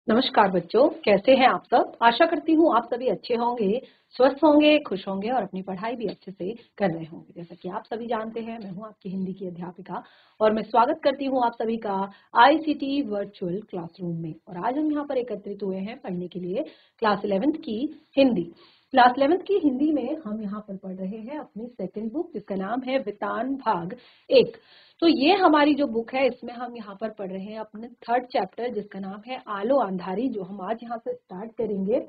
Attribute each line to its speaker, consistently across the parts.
Speaker 1: नमस्कार बच्चों, कैसे हैं आप सब। आशा करती हूँ आप सभी अच्छे होंगे, स्वस्थ होंगे, खुश होंगे और अपनी पढ़ाई भी अच्छे से कर रहे होंगे। जैसा कि आप सभी जानते हैं, मैं हूँ आपकी हिंदी की अध्यापिका और मैं स्वागत करती हूँ आप सभी का आईसीटी वर्चुअल क्लासरूम में। और आज हम यहाँ पर एकत्रित हुए हैं पढ़ने के लिए क्लास 11th की हिंदी। क्लास 11th की हिंदी में हम यहाँ पर पढ़ रहे हैं अपनी सेकंड बुक, जिसका नाम है वितान भाग 1। तो ये हमारी जो बुक है, इसमें हम यहाँ पर पढ़ रहे हैं अपने थर्ड चैप्टर, जिसका नाम है आलो अंधारी, जो हम आज यहाँ से स्टार्ट करेंगे।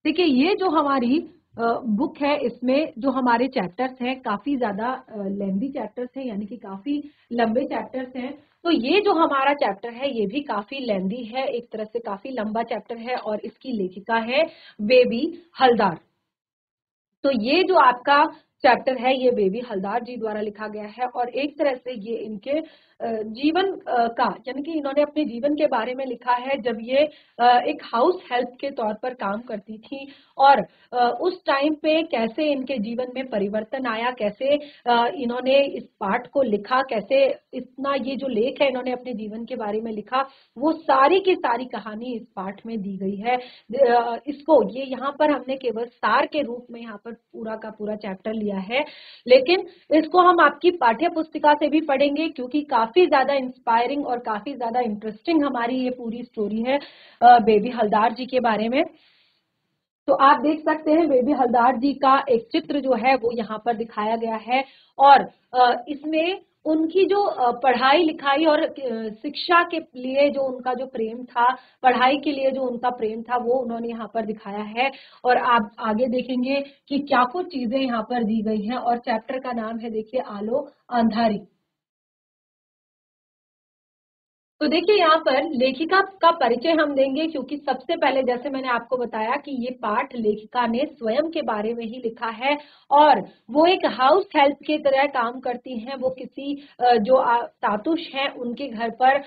Speaker 1: देखिए, ये जो हमारी बुक है, इसमें जो हमारे चैप्टर्स हैं काफी ज्यादा लेंथी चैप्टर्स हैं, यानी कि काफी लंबे चैप्टर्स हैं। तो ये जो हमारा चैप्टर है ये भी काफी लेंथी है, एक तरह से काफी लंबा चैप्टर है और इसकी लेखिका है बेबी हलदार। तो ये जो आपका चैप्टर है ये बेबी हलदार जी द्वारा लिखा गया है और एक तरह से ये इनके जीवन का, यानी कि इन्होंने अपने जीवन के बारे में लिखा है जब ये एक हाउस हेल्प के तौर पर काम करती थी और उस टाइम पे कैसे इनके जीवन में परिवर्तन आया, कैसे इन्होंने इस पाठ को लिखा, कैसे इतना ये जो लेख है इन्होंने अपने जीवन के बारे में लिखा, वो सारी की सारी कहानी इस पाठ में दी गई है। इसको ये यहाँ पर हमने केवल सार के रूप में यहाँ पर पूरा का पूरा चैप्टर लिया है, लेकिन इसको हम आपकी पाठ्य पुस्तिका से भी पढ़ेंगे क्योंकि काफी ज्यादा इंस्पायरिंग और काफी ज्यादा इंटरेस्टिंग हमारी ये पूरी स्टोरी है बेबी हलदार जी के बारे में। तो आप देख सकते हैं बेबी हलदार जी का एक चित्र जो है वो यहाँ पर दिखाया गया है और इसमें उनकी जो पढ़ाई लिखाई और शिक्षा के लिए जो उनका जो प्रेम था, पढ़ाई के लिए जो उनका प्रेम था, वो उन्होंने यहाँ पर दिखाया है। और आप आगे देखेंगे कि क्या कुछ चीजें यहाँ पर दी गई हैं और चैप्टर का नाम है, देखिए, आलो अंधारी। तो देखिए, यहाँ पर लेखिका का परिचय हम देंगे क्योंकि सबसे पहले जैसे मैंने आपको बताया कि ये पाठ लेखिका ने स्वयं के बारे में ही लिखा है और वो एक हाउस हेल्प के तरह काम करती हैं। वो किसी जो तातुश हैं उनके घर पर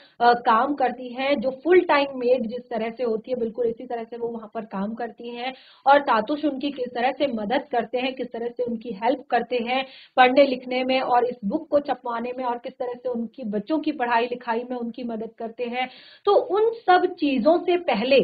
Speaker 1: काम करती हैं, जो फुल टाइम मेड जिस तरह से होती है बिल्कुल इसी तरह से वो वहां पर काम करती हैं और तातुश उनकी किस तरह से मदद करते हैं, किस तरह से उनकी हेल्प करते हैं पढ़ने लिखने में और इस बुक को छपवाने में और किस तरह से उनकी बच्चों की पढ़ाई लिखाई में उनकी मदद करते हैं। तो उन सब चीजों से पहले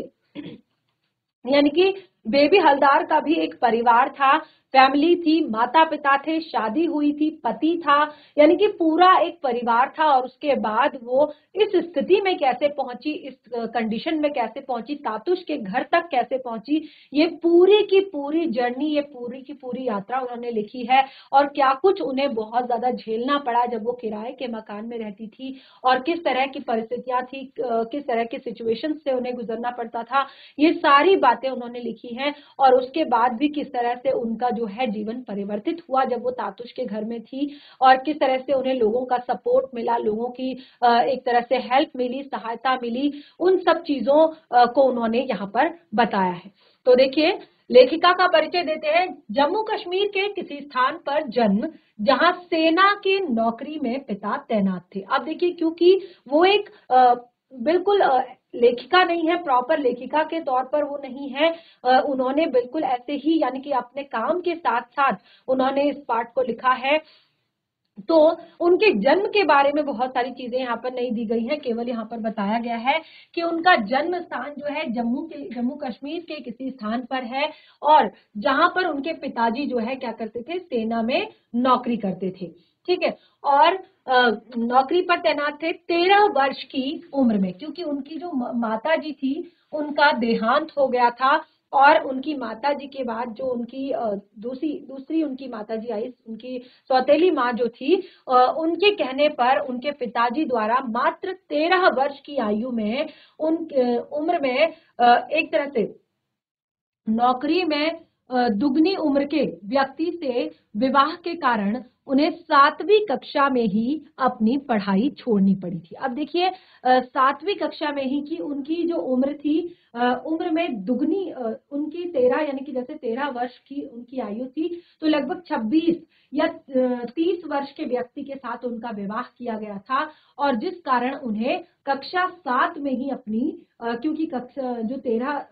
Speaker 1: यानी कि बेबी हलदार का भी एक परिवार था, फैमिली थी, माता पिता थे, शादी हुई थी, पति था, यानी कि पूरा एक परिवार था। और उसके बाद वो इस स्थिति में कैसे पहुंची, इस कंडीशन में कैसे पहुंची, तातुश के घर तक कैसे पहुंची, ये पूरी की पूरी जर्नी, ये पूरी की पूरी यात्रा उन्होंने लिखी है। और क्या कुछ उन्हें बहुत ज्यादा झेलना पड़ा जब वो किराए के मकान में रहती थी और किस तरह की परिस्थितियां थी, किस तरह के सिचुएशन से उन्हें गुजरना पड़ता था, ये सारी बातें उन्होंने लिखी हैं। और उसके बाद भी किस तरह से उनका जो है जीवन परिवर्तित हुआ जब वो तातुश के घर में थी और किस तरह से उन्हें लोगों का सपोर्ट मिला, लोगों की एक तरह से हेल्प मिली, सहायता मिली, उन सब चीजों को उन्होंने यहाँ पर बताया है। तो देखिए, लेखिका का परिचय देते हैं। जम्मू कश्मीर के किसी स्थान पर जन्म जहां सेना की नौकरी में पिता तैनात थे। अब देखिए, क्योंकि वो एक बिल्कुल लेखिका नहीं है, प्रॉपर लेखिका के तौर पर वो नहीं है, उन्होंने बिल्कुल ऐसे ही, यानी कि अपने काम के साथ साथ उन्होंने इस पाठ को लिखा है। तो उनके जन्म के बारे में बहुत सारी चीजें यहाँ पर नहीं दी गई हैं, केवल यहाँ पर बताया गया है कि उनका जन्म स्थान जो है जम्मू कश्मीर के किसी स्थान पर है और जहां पर उनके पिताजी जो है क्या करते थे, सेना में नौकरी करते थे। ठीक है, और नौकरी पर तैनात थे 13 वर्ष की उम्र में, क्योंकि उनकी जो माता जी थी उनका देहांत हो गया था और उनकी माता जी के बाद जो उनकी दूसरी उनकी माता जी आई, उनकी सौतेली माँ जो थी, उनके कहने पर उनके पिताजी द्वारा मात्र 13 वर्ष की आयु में उन उम्र में एक तरह से नौकरी में दुगनी उम्र के व्यक्ति से विवाह के कारण उन्हें 7वीं कक्षा में ही अपनी पढ़ाई छोड़नी पड़ी थी। अब देखिए, 7वीं कक्षा में ही की उनकी जो उम्र थी, उम्र में दुगनी, उनकी 13, यानी कि जैसे 13 वर्ष की उनकी आयु थी तो लगभग 26 या 30 वर्ष के व्यक्ति के साथ उनका विवाह किया गया था और जिस कारण उन्हें कक्षा 7 में ही अपनी, क्योंकि कक्षा जो 13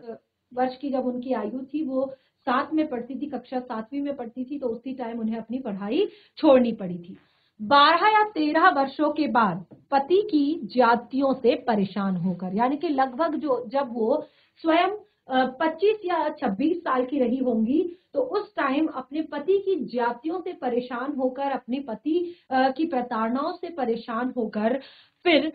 Speaker 1: वर्ष की जब उनकी आयु थी वो 7 में पढ़ती थी, कक्षा 7वीं में पढ़ती थी, तो उसी टाइम उन्हें अपनी पढ़ाई छोड़नी पड़ी थी। 12 या 13 वर्षों के बाद पति की ज्यादतियों से परेशान होकर, यानी कि लगभग जो जब वो स्वयं 25 या 26 साल की रही होंगी, तो उस टाइम अपने पति की ज्यादतियों से परेशान होकर, अपने पति की प्रताड़नाओं से परेशान होकर, फिर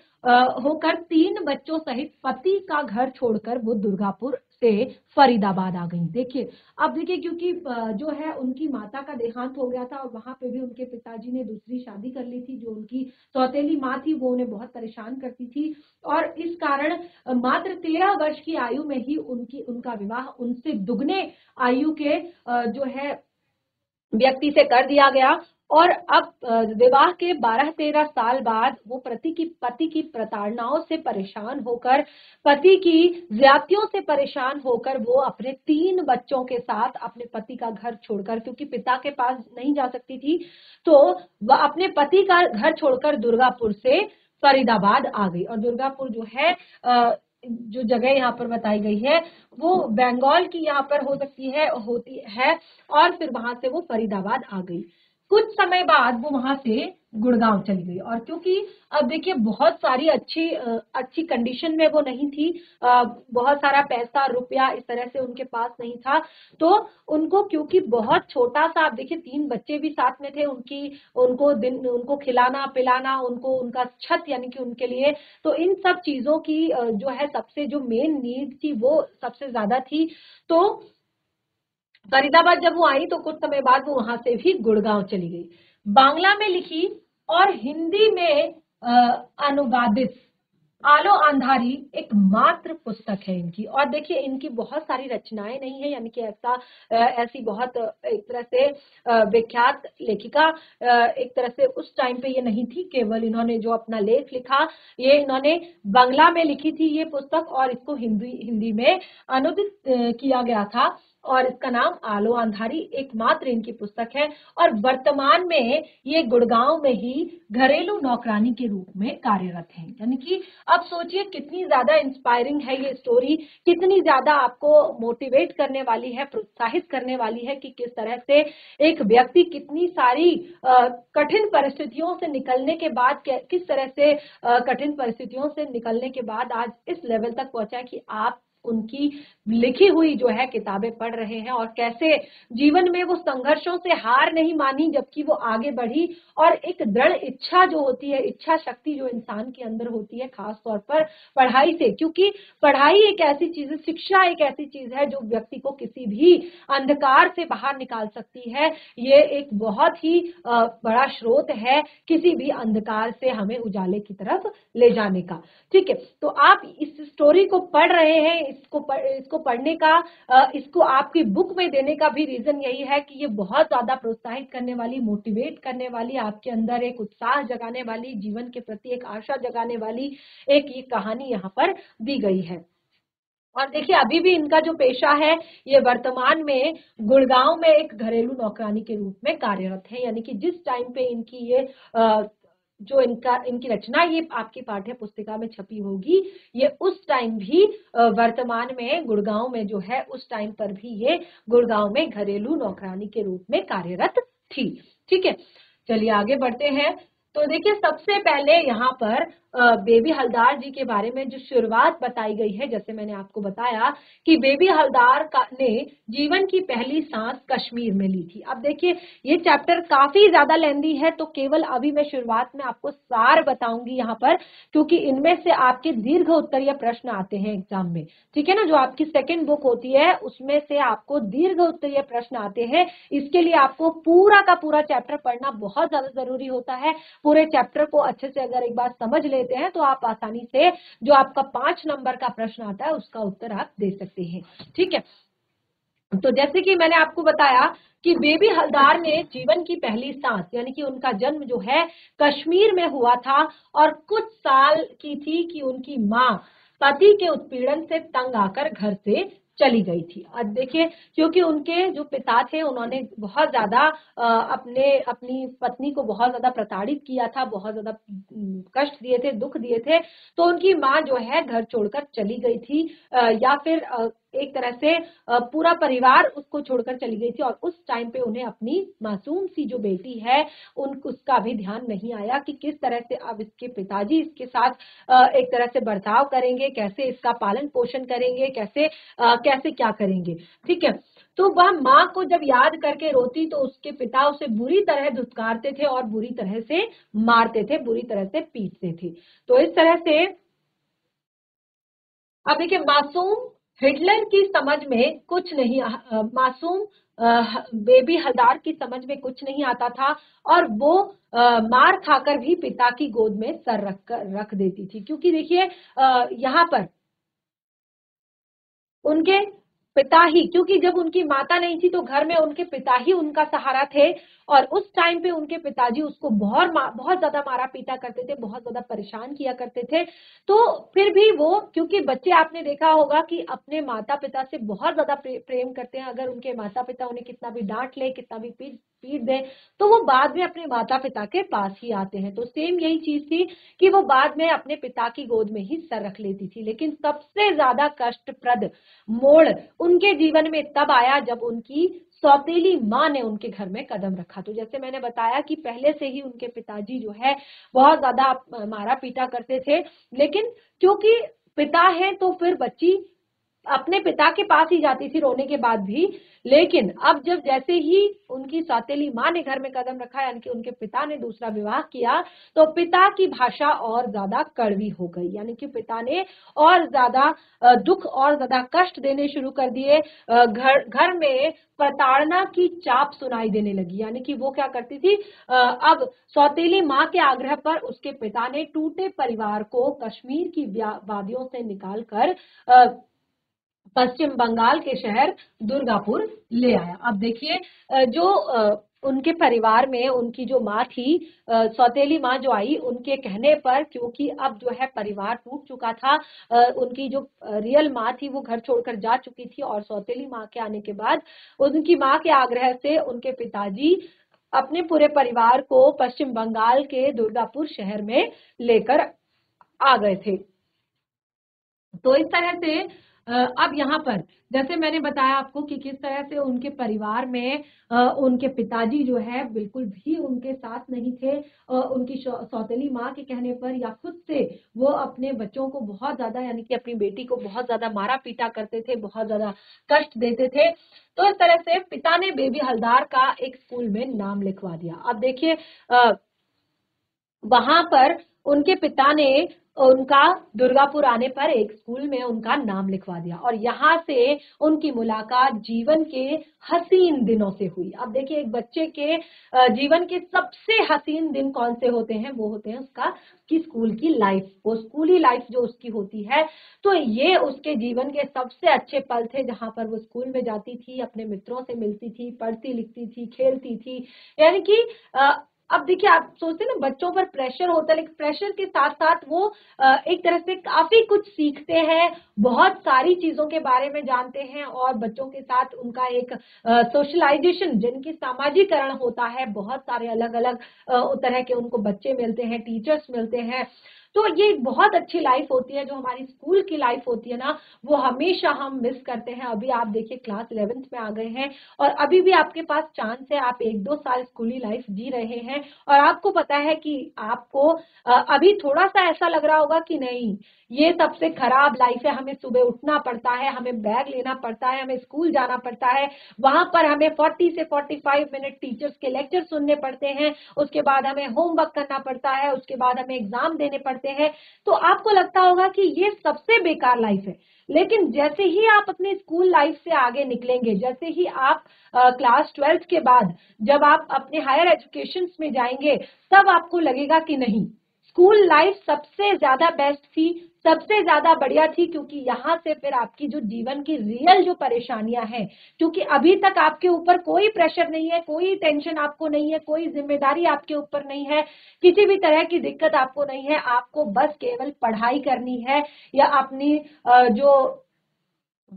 Speaker 1: होकर 3 बच्चों सहित पति का घर छोड़कर वो दुर्गापुर से फरीदाबाद आ गई। देखिए, अब देखिए, क्योंकि जो है उनकी माता का देहांत हो गया था और वहां पे भी उनके पिताजी ने दूसरी शादी कर ली थी। जो उनकी सौतेली माँ थी वो उन्हें बहुत परेशान करती थी और इस कारण मात्र 13 वर्ष की आयु में ही उनका विवाह उनसे दुगने आयु के जो है व्यक्ति से कर दिया गया। और अब विवाह के 12-13 साल बाद वो पति की प्रताड़नाओं से परेशान होकर, पति की ज्यादतियों से परेशान होकर वो अपने 3 बच्चों के साथ अपने पति का घर छोड़कर, क्योंकि पिता के पास नहीं जा सकती थी, तो वह अपने पति का घर छोड़कर दुर्गापुर से फरीदाबाद आ गई। और दुर्गापुर जो है जो जगह यहाँ पर बताई गई है वो बंगाल की यहाँ पर हो सकती है, होती है। और फिर वहां से वो फरीदाबाद आ गई। कुछ समय बाद वो वहां से गुड़गांव चली गई। और क्योंकि अब देखिए बहुत सारी अच्छी कंडीशन में वो नहीं थी, बहुत सारा पैसा रुपया इस तरह से उनके पास नहीं था, तो उनको, क्योंकि बहुत छोटा सा, आप देखिए 3 बच्चे भी साथ में थे, उनको खिलाना पिलाना, उनको उनका छत यानी कि उनके लिए, तो इन सब चीजों की जो है सबसे जो मेन नीड थी वो सबसे ज्यादा थी। तो फरीदाबाद जब वो आई तो कुछ समय बाद वो वहां से भी गुड़गांव चली गई। बांग्ला में लिखी और हिंदी में अनुवादित आलो अंधारी एकमात्र पुस्तक है इनकी। और देखिए इनकी बहुत सारी रचनाएं नहीं है, यानी कि ऐसी बहुत एक तरह से विख्यात लेखिका एक तरह से उस टाइम पे ये नहीं थी। केवल इन्होंने जो अपना लेख लिखा ये इन्होंने बांग्ला में लिखी थी ये पुस्तक, और इसको हिंदी में अनुदित किया गया था। और इसका नाम आलो अंधारी एकमात्र इनकी पुस्तक है। और वर्तमान में ये गुड़गांव में ही घरेलू नौकरानी के रूप में कार्यरत हैं। यानी कि अब सोचिए कितनी ज्यादा इंस्पायरिंग है ये स्टोरी, कितनी ज्यादा आपको मोटिवेट करने वाली है, प्रोत्साहित करने वाली है कि किस तरह से एक व्यक्ति कितनी सारी कठिन परिस्थितियों से निकलने के बाद, किस तरह से कठिन परिस्थितियों से निकलने के बाद आज इस लेवल तक पहुंचा है कि आप उनकी लिखी हुई जो है किताबें पढ़ रहे हैं, और कैसे जीवन में वो संघर्षों से हार नहीं मानी, जबकि वो आगे बढ़ी। और एक दृढ़ इच्छा जो होती है, इच्छा शक्ति जो इंसान के अंदर होती है, खास तौर पर पढ़ाई से, क्योंकि पढ़ाई एक ऐसी चीज है, शिक्षा एक ऐसी चीज है जो व्यक्ति को किसी भी अंधकार से बाहर निकाल सकती है। ये एक बहुत ही बड़ा स्रोत है किसी भी अंधकार से हमें उजाले की तरफ ले जाने का। ठीक है, तो आप इस स्टोरी को पढ़ रहे हैं, इसको पढ़ने का, इसको आपकी बुक में देने का भी रीजन यही है कि ये बहुत ज्यादा प्रोत्साहित करने वाली, मोटिवेट करने वाली, आपके अंदर एक उत्साह जगाने वाली, जीवन के प्रति एक आशा जगाने वाली एक ये कहानी यहाँ पर दी गई है। और देखिए अभी भी इनका जो पेशा है ये वर्तमान में गुड़गांव में एक घरेलू नौकरानी के रूप में कार्यरत है। यानी कि जिस टाइम पे इनकी ये जो इनकी रचना ये आपकी पाठ्य पुस्तिका में छपी होगी, ये उस टाइम भी वर्तमान में गुड़गांव में जो है उस टाइम पर भी ये गुड़गांव में घरेलू नौकरानी के रूप में कार्यरत थी। ठीक है, चलिए आगे बढ़ते हैं। तो देखिए सबसे पहले यहाँ पर बेबी हलदार जी के बारे में जो शुरुआत बताई गई है, जैसे मैंने आपको बताया कि बेबी हलदार ने जीवन की पहली सांस कश्मीर में ली थी। अब देखिए ये चैप्टर काफी ज्यादा लेंदी है, तो केवल अभी मैं शुरुआत में आपको सार बताऊंगी यहाँ पर, क्योंकि इनमें से आपके दीर्घ उत्तरीय प्रश्न आते हैं एग्जाम में। ठीक है ना, जो आपकी सेकेंड बुक होती है उसमें से आपको दीर्घ उत्तरीय प्रश्न आते हैं। इसके लिए आपको पूरा का पूरा चैप्टर पढ़ना बहुत ज्यादा जरूरी होता है। पूरे चैप्टर को अच्छे से अगर एक बार समझ लेते हैं तो आप आसानी से जो आपका 5 नंबर का प्रश्न आता है उसका उत्तर आप दे सकते हैं। ठीक है, तो जैसे कि मैंने आपको बताया कि बेबी हलदार ने जीवन की पहली सांस, यानी कि उनका जन्म जो है कश्मीर में हुआ था, और कुछ साल की थी कि उनकी माँ पति के उत्पीड़न से तंग आकर घर से चली गई थी। अब देखिए क्योंकि उनके जो पिता थे उन्होंने बहुत ज्यादा अपनी पत्नी को बहुत ज्यादा प्रताड़ित किया था, बहुत ज्यादा कष्ट दिए थे, दुख दिए थे, तो उनकी माँ जो है घर छोड़कर चली गई थी, या फिर एक तरह से पूरा परिवार उसको छोड़कर चली गई थी और उस टाइम पे उन्हें अपनी मासूम सी जो बेटी है उसका भी ध्यान नहीं आया कि किस तरह से अब इसके पिताजी इसके साथ एक तरह से बर्ताव करेंगे, कैसे इसका पालन पोषण करेंगे, कैसे कैसे क्या करेंगे। ठीक है, तो वह माँ को जब याद करके रोती तो उसके पिता उसे बुरी तरह धुतकारते थे और बुरी तरह से मारते थे, बुरी तरह से पीटते थे। तो इस तरह से अब देखिए, मासूम हिटलर की समझ में कुछ नहीं, मासूम बेबी हलदार की समझ में कुछ नहीं आता था और वो मार खाकर भी पिता की गोद में सर रख देती थी, क्योंकि देखिए यहाँ पर उनके पिता ही, क्योंकि जब उनकी माता नहीं थी तो घर में उनके पिता ही उनका सहारा थे और उस टाइम पे उनके पिताजी उसको बहुत ज्यादा मारा पीटा करते थे, बहुत ज्यादा परेशान किया करते थे। तो फिर भी वो, क्योंकि बच्चे आपने देखा होगा कि अपने माता पिता से बहुत ज्यादा प्रेम करते हैं, अगर उनके माता पिता उन्हें कितना भी डांट ले, कितना भी पीट दे, तो वो बाद में अपने माता पिता के पास ही आते हैं। तो सेम यही चीज थी कि वो बाद में अपने पिता की गोद में ही सर रख लेती थी। लेकिन सबसे ज्यादा कष्टप्रद मोड़ उनके जीवन में तब आया जब उनकी सौतेली माँ ने उनके घर में कदम रखा। तो जैसे मैंने बताया कि पहले से ही उनके पिताजी जो है बहुत ज्यादा मारा पीटा करते थे, लेकिन क्योंकि पिता है तो फिर बच्ची अपने पिता के पास ही जाती थी रोने के बाद भी। लेकिन अब जब जैसे ही उनकी सौतेली माँ ने घर में कदम रखा, यानी कि उनके पिता ने दूसरा विवाह किया, तो पिता की भाषा और ज्यादा कड़वी हो गई, यानी कि पिता ने और ज्यादा दुख और ज्यादा कष्ट देने शुरू कर दिए। घर में प्रताड़ना की चाप सुनाई देने लगी, यानी कि वो क्या करती थी, अब सौतेली माँ के आग्रह पर उसके पिता ने टूटे परिवार को कश्मीर की वादियों से निकालकर पश्चिम बंगाल के शहर दुर्गापुर ले आया। अब देखिए जो उनके परिवार में उनकी जो माँ थी, सौतेली माँ जो आई, उनके कहने पर, क्योंकि अब जो है परिवार टूट चुका था, उनकी जो रियल माँ थी वो घर छोड़कर जा चुकी थी और सौतेली माँ के आने के बाद उनकी माँ के आग्रह से उनके पिताजी अपने पूरे परिवार को पश्चिम बंगाल के दुर्गापुर शहर में लेकर आ गए थे। तो इस तरह से अब यहाँ पर जैसे मैंने बताया आपको कि किस तरह से उनके परिवार में उनके पिताजी जो है बिल्कुल भी उनके साथ नहीं थे, उनकी सौतेली माँ के कहने पर या खुद से वो अपने बच्चों को बहुत ज्यादा, यानी कि अपनी बेटी को बहुत ज्यादा मारा पीटा करते थे, बहुत ज्यादा कष्ट देते थे। तो इस तरह से पिता ने बेबी हलदार का एक स्कूल में नाम लिखवा दिया। अब देखिए वहां पर उनके पिता ने उनका दुर्गापुर आने पर एक स्कूल में उनका नाम लिखवा दिया और यहाँ से उनकी मुलाकात जीवन के हसीन दिनों से हुई। अब देखिए एक बच्चे के जीवन के सबसे हसीन दिन कौन से होते हैं, वो होते हैं उसका कि स्कूल की लाइफ, वो स्कूली लाइफ जो उसकी होती है। तो ये उसके जीवन के सबसे अच्छे पल थे जहां पर वो स्कूल में जाती थी, अपने मित्रों से मिलती थी, पढ़ती लिखती थी, खेलती थी। यानी कि अब देखिए आप सोचते हैं ना बच्चों पर प्रेशर होता है, लेकिन प्रेशर के साथ साथ वो एक तरह से काफी कुछ सीखते हैं, बहुत सारी चीजों के बारे में जानते हैं और बच्चों के साथ उनका एक सोशलाइजेशन, जिनकी सामाजिकरण होता है, बहुत सारे अलग अलग तरह के उनको बच्चे मिलते हैं, टीचर्स मिलते हैं। तो ये बहुत अच्छी लाइफ होती है। जो हमारी स्कूल की लाइफ होती है ना, वो हमेशा हम मिस करते हैं। अभी आप देखिए क्लास 11th में आ गए हैं और अभी भी आपके पास चांस है, आप 1-2 साल स्कूली लाइफ जी रहे हैं और आपको पता है कि आपको अभी थोड़ा सा ऐसा लग रहा होगा कि नहीं ये सबसे खराब लाइफ है, हमें सुबह उठना पड़ता है, हमें बैग लेना पड़ता है, हमें स्कूल जाना पड़ता है, वहां पर हमें 40 से 45 मिनट टीचर्स के लेक्चर सुनने पड़ते हैं, उसके बाद हमें होमवर्क करना पड़ता है, उसके बाद हमें एग्जाम देने पड़ते हैं। तो आपको लगता होगा कि ये सबसे बेकार लाइफ है। लेकिन जैसे ही आप अपने स्कूल लाइफ से आगे निकलेंगे, जैसे ही आप क्लास 12th के बाद जब आप अपने हायर एजुकेशन में जाएंगे, तब आपको लगेगा कि नहीं, स्कूल लाइफ सबसे ज्यादा बेस्ट थी, सबसे ज्यादा बढ़िया थी, क्योंकि यहाँ से फिर आपकी जो जीवन की रियल जो परेशानियां हैं, क्योंकि अभी तक आपके ऊपर कोई प्रेशर नहीं है, कोई टेंशन आपको नहीं है, कोई जिम्मेदारी आपके ऊपर नहीं है, किसी भी तरह की दिक्कत आपको नहीं है, आपको बस केवल पढ़ाई करनी है या अपनी जो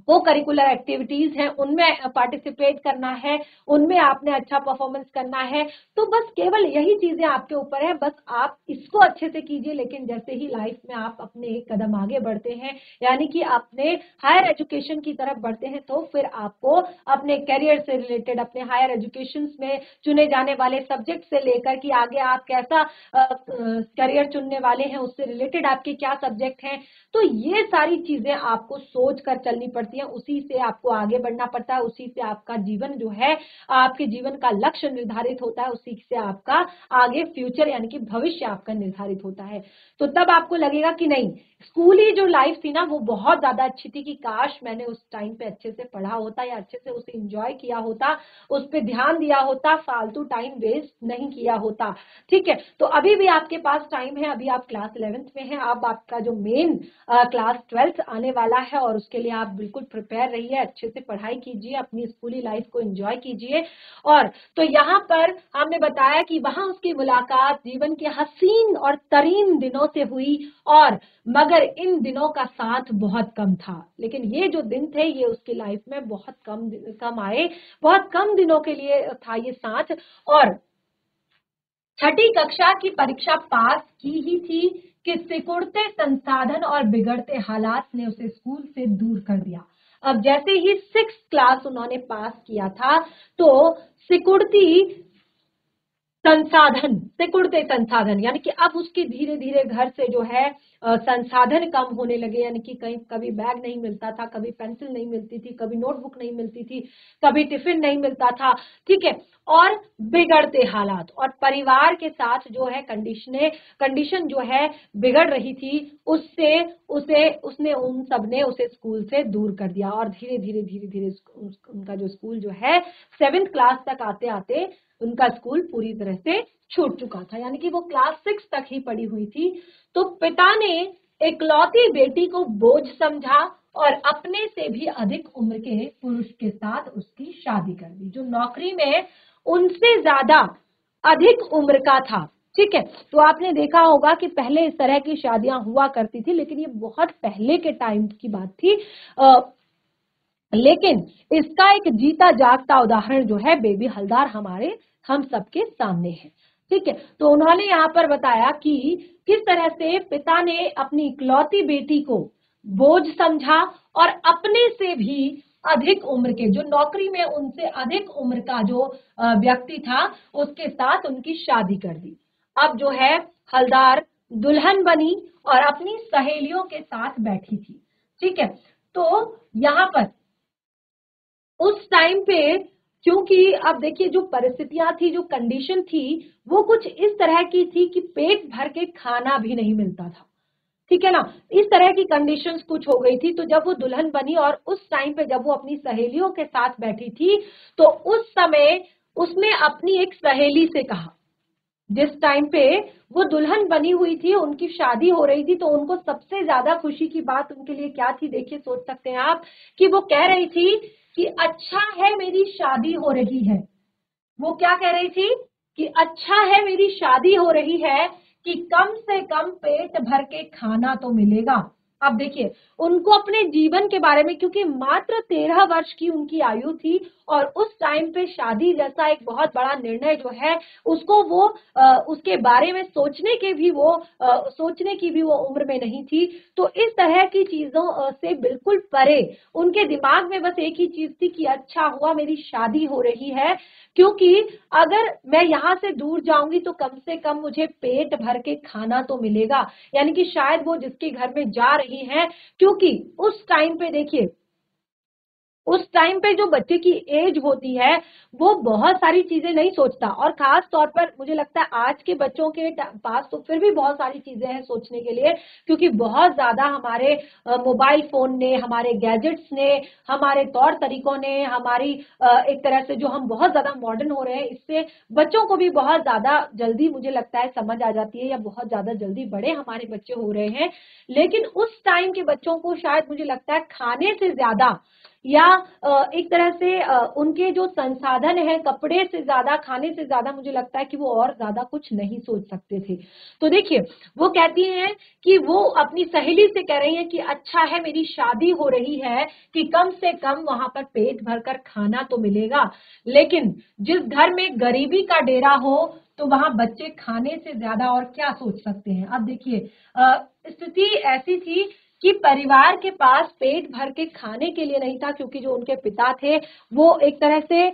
Speaker 1: वो करिकुलर एक्टिविटीज हैं उनमें पार्टिसिपेट करना है, उनमें आपने अच्छा परफॉर्मेंस करना है। तो बस केवल यही चीजें आपके ऊपर है, बस आप इसको अच्छे से कीजिए। लेकिन जैसे ही लाइफ में आप अपने एक कदम आगे बढ़ते हैं, यानी कि अपने हायर एजुकेशन की तरफ बढ़ते हैं, तो फिर आपको अपने करियर से रिलेटेड, अपने हायर एजुकेशन में चुने जाने वाले सब्जेक्ट से लेकर कि आगे आप कैसा करियर चुनने वाले हैं, उससे रिलेटेड आपके क्या सब्जेक्ट हैं, तो ये सारी चीजें आपको सोच कर चलनी पड़ती हैं। उसी से आपको आगे बढ़ना पड़ता है, उसी से आपका जीवन जो है, आपके जीवन का लक्ष्य निर्धारित होता है, उसी से आपका आगे फ्यूचर यानी कि भविष्य आपका निर्धारित होता है। तो तब आपको लगेगा कि नहीं, स्कूली जो लाइफ थी ना वो बहुत ज्यादा अच्छी थी, कि काश मैंने उस टाइम पे अच्छे से पढ़ा होता या अच्छे से उसे एंजॉय किया होता, उस पर ध्यान दिया होता, फालतू टाइम वेस्ट नहीं किया होता। ठीक है, तो अभी भी आपके पास टाइम है, अभी आप क्लास 11th में हैं, अब आपका जो मेन क्लास 12th आने वाला है, और उसके लिए आप बिल्कुल प्रिपेयर रहिए, अच्छे से पढ़ाई कीजिए, अपनी स्कूली लाइफ को एंजॉय कीजिए। और तो यहाँ पर हमने बताया कि वहां उसकी मुलाकात जीवन के हसीन और तरीन दिनों से हुई, और मगर इन दिनों का साथ बहुत कम था। लेकिन ये जो दिन थे ये उसकी लाइफ में बहुत कम आए, बहुत कम दिनों के लिए था ये साथ। और छठी कक्षा की परीक्षा पास की ही थी कि सिकुड़ते संसाधन और बिगड़ते हालात ने उसे स्कूल से दूर कर दिया। अब जैसे ही 6th क्लास उन्होंने पास किया था, तो सिकुड़ती संसाधन, सिकुड़ते संसाधन यानी कि अब उसके धीरे धीरे घर से जो है संसाधन कम होने लगे, यानी कि कहीं कभी बैग नहीं मिलता था, कभी पेंसिल नहीं मिलती थी, कभी नोटबुक नहीं मिलती थी, कभी टिफिन नहीं मिलता था। ठीक है, और बिगड़ते हालात और परिवार के साथ जो है कंडीशन जो है बिगड़ रही थी, उससे उसने उन सब ने उसे स्कूल से दूर कर दिया। और धीरे धीरे धीरे धीरे उनका जो स्कूल जो है 7th क्लास तक आते आते उनका स्कूल पूरी तरह से छूट चुका था, यानी कि वो क्लास 6 तक ही पढ़ी हुई थी। तो पिता ने इकलौती बेटी को बोझ समझा और अपने से भी अधिक उम्र के पुरुष के साथ उसकी शादी कर दी, जो नौकरी में उनसे ज्यादा अधिक उम्र का था। ठीक है, तो आपने देखा होगा कि पहले इस तरह की शादियां हुआ करती थी, लेकिन ये बहुत पहले के टाइम की बात थी। लेकिन इसका एक जीता जागता उदाहरण जो है बेबी हलदार हम सबके सामने है। ठीक है, तो उन्होंने यहाँ पर बताया कि किस तरह से पिता ने अपनी इकलौती बेटी को बोझ समझा और अपने से भी अधिक उम्र के, जो नौकरी में उनसे अधिक उम्र का जो व्यक्ति था, उसके साथ उनकी शादी कर दी। अब जो है हलदार दुल्हन बनी और अपनी सहेलियों के साथ बैठी थी। ठीक है, तो यहाँ पर उस टाइम पे, क्योंकि अब देखिए जो परिस्थितियां थी, जो कंडीशन थी, वो कुछ इस तरह की थी कि पेट भर के खाना भी नहीं मिलता था। ठीक है ना, इस तरह की कंडीशंस कुछ हो गई थी। तो जब वो दुल्हन बनी और उस टाइम पे जब वो अपनी सहेलियों के साथ बैठी थी, तो उस समय उसने अपनी एक सहेली से कहा, जिस टाइम पे वो दुल्हन बनी हुई थी, उनकी शादी हो रही थी, तो उनको सबसे ज्यादा खुशी की बात उनके लिए क्या थी, देखिए सोच सकते हैं आप, कि वो कह रही थी कि अच्छा है मेरी शादी हो रही है। वो क्या कह रही थी कि अच्छा है मेरी शादी हो रही है, कि कम से कम पेट भर के खाना तो मिलेगा। अब देखिए उनको अपने जीवन के बारे में, क्योंकि मात्र 13 वर्ष की उनकी आयु थी, और उस टाइम पे शादी जैसा एक बहुत बड़ा निर्णय जो है, उसको वो उसके बारे में सोचने की भी वो उम्र में नहीं थी। तो इस तरह की चीजों से बिल्कुल परे उनके दिमाग में बस एक ही चीज थी कि अच्छा हुआ मेरी शादी हो रही है, क्योंकि अगर मैं यहाँ से दूर जाऊंगी तो कम से कम मुझे पेट भर के खाना तो मिलेगा। यानी कि शायद वो जिसके घर में जा रही हैं, क्योंकि उस टाइम पे देखिए, उस टाइम पे जो बच्चे की एज होती है वो बहुत सारी चीजें नहीं सोचता, और खास तौर पर मुझे लगता है आज के बच्चों के पास तो फिर भी बहुत सारी चीजें हैं सोचने के लिए, क्योंकि बहुत ज्यादा हमारे मोबाइल फोन ने, हमारे गैजेट्स ने, हमारे तौर तरीकों ने, हमारी एक तरह से जो हम बहुत ज्यादा मॉडर्न हो रहे हैं, इससे बच्चों को भी बहुत ज्यादा जल्दी मुझे लगता है समझ आ जाती है, या बहुत ज्यादा जल्दी बड़े हमारे बच्चे हो रहे हैं। लेकिन उस टाइम के बच्चों को शायद मुझे लगता है खाने से ज्यादा या एक तरह से उनके जो संसाधन है, कपड़े से ज्यादा, खाने से ज्यादा मुझे लगता है कि वो और ज्यादा कुछ नहीं सोच सकते थे। तो देखिए वो कहती हैं कि वो अपनी सहेली से कह रही हैं कि अच्छा है मेरी शादी हो रही है कि कम से कम वहां पर पेट भरकर खाना तो मिलेगा, लेकिन जिस घर में गरीबी का डेरा हो तो वहां बच्चे खाने से ज्यादा और क्या सोच सकते हैं। अब देखिए स्थिति ऐसी थी कि परिवार के पास पेट भर के खाने के लिए नहीं था, क्योंकि जो उनके पिता थे वो एक तरह से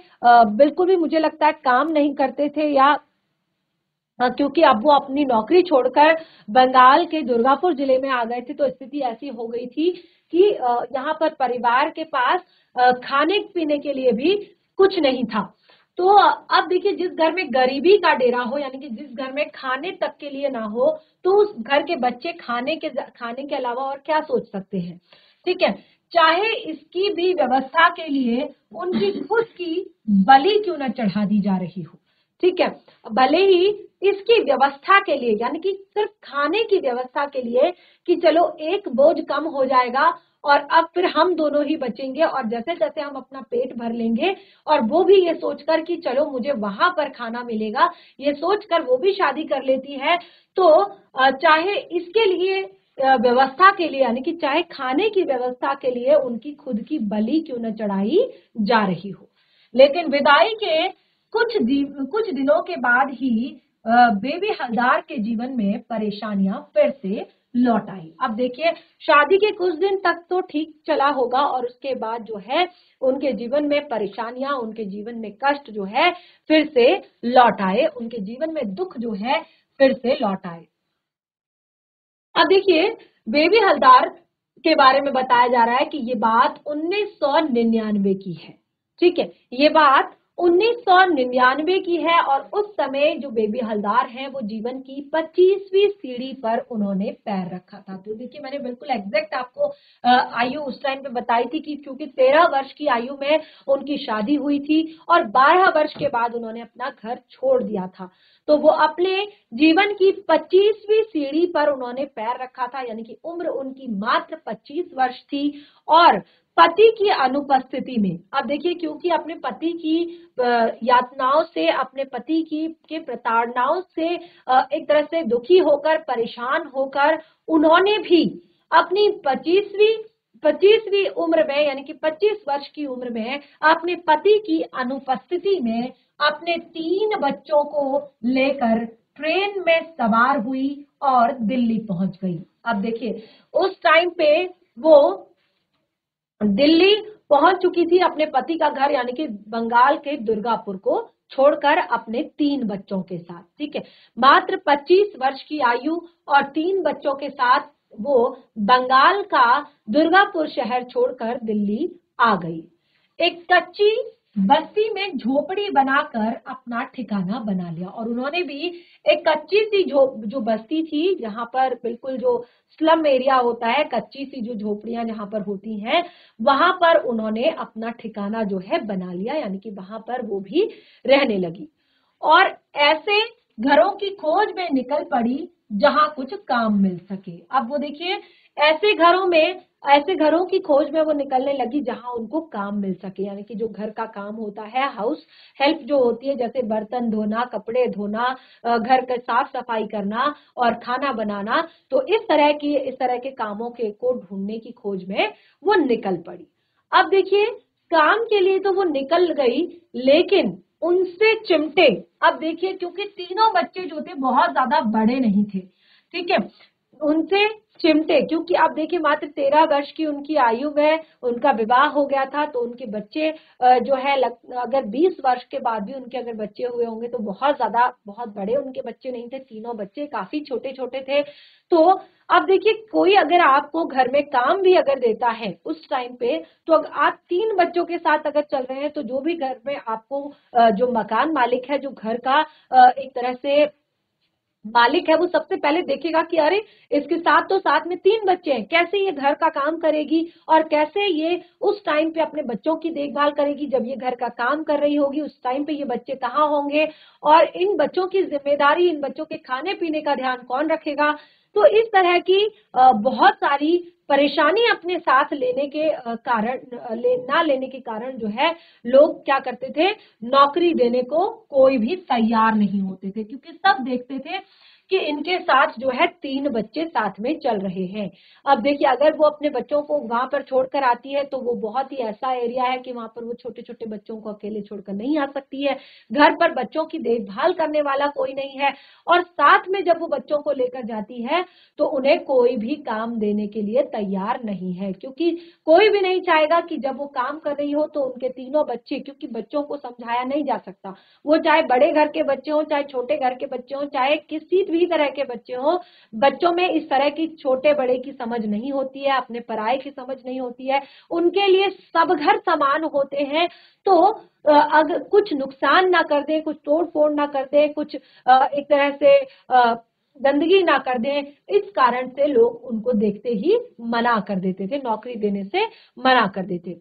Speaker 1: बिल्कुल भी मुझे लगता है काम नहीं करते थे, या क्योंकि अब वो अपनी नौकरी छोड़कर बंगाल के दुर्गापुर जिले में आ गए थे। तो स्थिति ऐसी हो गई थी कि यहाँ पर परिवार के पास खाने पीने के लिए भी कुछ नहीं था। तो अब देखिए जिस घर में गरीबी का डेरा हो, यानी कि जिस घर में खाने तक के लिए ना हो, तो उस घर के बच्चे खाने के अलावा और क्या सोच सकते हैं। ठीक है, चाहे इसकी भी व्यवस्था के लिए उनकी खुद की बलि क्यों न चढ़ा दी जा रही हो। ठीक है, भले ही इसकी व्यवस्था के लिए, यानी कि सिर्फ खाने की व्यवस्था के लिए कि चलो एक बोझ कम हो जाएगा और अब फिर हम दोनों ही बचेंगे और जैसे जैसे हम अपना पेट भर लेंगे, और वो भी ये सोचकर कि चलो मुझे वहां पर खाना मिलेगा, ये सोचकर वो भी शादी कर लेती है। तो चाहे इसके लिए व्यवस्था के लिए, यानी कि चाहे खाने की व्यवस्था के लिए उनकी खुद की बलि क्यों न चढ़ाई जा रही हो। लेकिन विदाई के कुछ दिनों के बाद ही बेबी हलदार के जीवन में परेशानियां फिर से लौट आई। अब देखिए शादी के कुछ दिन तक तो ठीक चला होगा और उसके बाद जो है उनके जीवन में परेशानियां, उनके जीवन में कष्ट जो है फिर से लौट आए, उनके जीवन में दुख जो है फिर से लौट आए। अब देखिए बेबी हलदार के बारे में बताया जा रहा है कि ये बात 1999 की है। ठीक है, ये बात 1999 की है और उस समय जो बेबी हलदार हैं वो जीवन की 25वीं सीढ़ी पर उन्होंने पैर रखा था। तो देखिए मैंने बिल्कुल एग्जैक्ट आपको आयु उस टाइम पे बताई थी कि क्योंकि 13 वर्ष की आयु में उनकी शादी हुई थी और 12 वर्ष के बाद उन्होंने अपना घर छोड़ दिया था। तो वो अपने जीवन की 25वीं सीढ़ी पर उन्होंने पैर रखा था, यानी कि उम्र उनकी मात्र 25 वर्ष थी और पति की अनुपस्थिति में। अब देखिए क्योंकि अपने पति की यातनाओं से, अपने पति की के प्रताड़नाओं से एक तरह से दुखी होकर, परेशान होकर उन्होंने भी अपनी 25वीं उम्र में, यानी कि 25 वर्ष की उम्र में अपने पति की अनुपस्थिति में अपने 3 बच्चों को लेकर ट्रेन में सवार हुई और दिल्ली पहुंच गई। अब देखिए उस टाइम पे वो दिल्ली पहुंच चुकी थी अपने पति का घर, यानी कि बंगाल के दुर्गापुर को छोड़कर अपने 3 बच्चों के साथ। ठीक है, मात्र 25 वर्ष की आयु और 3 बच्चों के साथ वो बंगाल का दुर्गापुर शहर छोड़कर दिल्ली आ गई। एक कच्ची बस्ती में झोपड़ी बनाकर अपना ठिकाना बना लिया और उन्होंने भी एक कच्ची सी जो बस्ती थी, जहां पर बिल्कुल जो स्लम एरिया होता है, कच्ची सी जो झोपड़ियां जहां पर होती हैं, वहां पर उन्होंने अपना ठिकाना जो है बना लिया, यानी कि वहां पर वो भी रहने लगी और ऐसे घरों की खोज में निकल पड़ी जहां कुछ काम मिल सके। अब वो देखिए ऐसे घरों की खोज में वो निकलने लगी जहां उनको काम मिल सके, यानी कि जो घर का काम होता है, हाउस हेल्प जो होती है, जैसे बर्तन धोना, कपड़े धोना, घर का साफ सफाई करना और खाना बनाना। तो इस तरह के कामों को ढूंढने की खोज में वो निकल पड़ी। अब देखिए काम के लिए तो वो निकल गई, लेकिन उनसे चिमटे, अब देखिए क्योंकि तीनों बच्चे जो थे बहुत ज्यादा बड़े नहीं थे। ठीक है, उनसे चिमटे, क्योंकि आप देखिए मात्र 13 वर्ष की उनकी आयु में उनका विवाह हो गया था, तो उनके बच्चे जो है अगर 20 वर्ष के बाद भी उनके अगर बच्चे हुए होंगे तो बहुत बड़े उनके बच्चे नहीं थे, तीनों बच्चे काफी छोटे छोटे थे। तो अब देखिए कोई अगर आपको घर में काम भी अगर देता है उस टाइम पे, तो अगर आप 3 बच्चों के साथ अगर चल रहे हैं, तो जो भी घर में आपको जो मकान मालिक है, जो घर का एक तरह से मालिक है, वो सबसे पहले देखेगा कि अरे इसके साथ तो साथ में 3 बच्चे हैं, कैसे ये घर का काम करेगी और कैसे ये उस टाइम पे अपने बच्चों की देखभाल करेगी। जब ये घर का काम कर रही होगी उस टाइम पे ये बच्चे कहाँ होंगे और इन बच्चों की जिम्मेदारी, इन बच्चों के खाने पीने का ध्यान कौन रखेगा। तो इस तरह की बहुत सारी परेशानी अपने साथ लेने के कारण ना लेने के कारण जो है लोग क्या करते थे, नौकरी देने को कोई भी तैयार नहीं होते थे, क्योंकि सब देखते थे कि इनके साथ जो है 3 बच्चे साथ में चल रहे हैं। अब देखिए, अगर वो अपने बच्चों को वहां पर छोड़कर आती है तो वो बहुत ही ऐसा एरिया है कि वहां पर वो छोटे छोटे बच्चों को अकेले छोड़कर नहीं आ सकती है, घर पर बच्चों की देखभाल करने वाला कोई नहीं है, और साथ में जब वो बच्चों को लेकर जाती है तो उन्हें कोई भी काम देने के लिए तैयार नहीं है, क्योंकि कोई भी नहीं चाहेगा कि जब वो काम कर रही हो तो उनके तीनों बच्चे, क्योंकि बच्चों को समझाया नहीं जा सकता, वो चाहे बड़े घर के बच्चे हो, चाहे छोटे घर के बच्चे हो, चाहे किसी भी तरह के बच्चे हो, बच्चों में इस तरह की छोटे बड़े की समझ नहीं होती है, अपने पराये की समझ नहीं होती है, उनके लिए सब घर समान होते हैं। तो अगर कुछ नुकसान ना कर दे, कुछ तोड़ फोड़ ना कर दे, कुछ एक तरह से गंदगी ना कर दें, इस कारण से लोग उनको देखते ही मना कर देते थे, नौकरी देने से मना कर देते।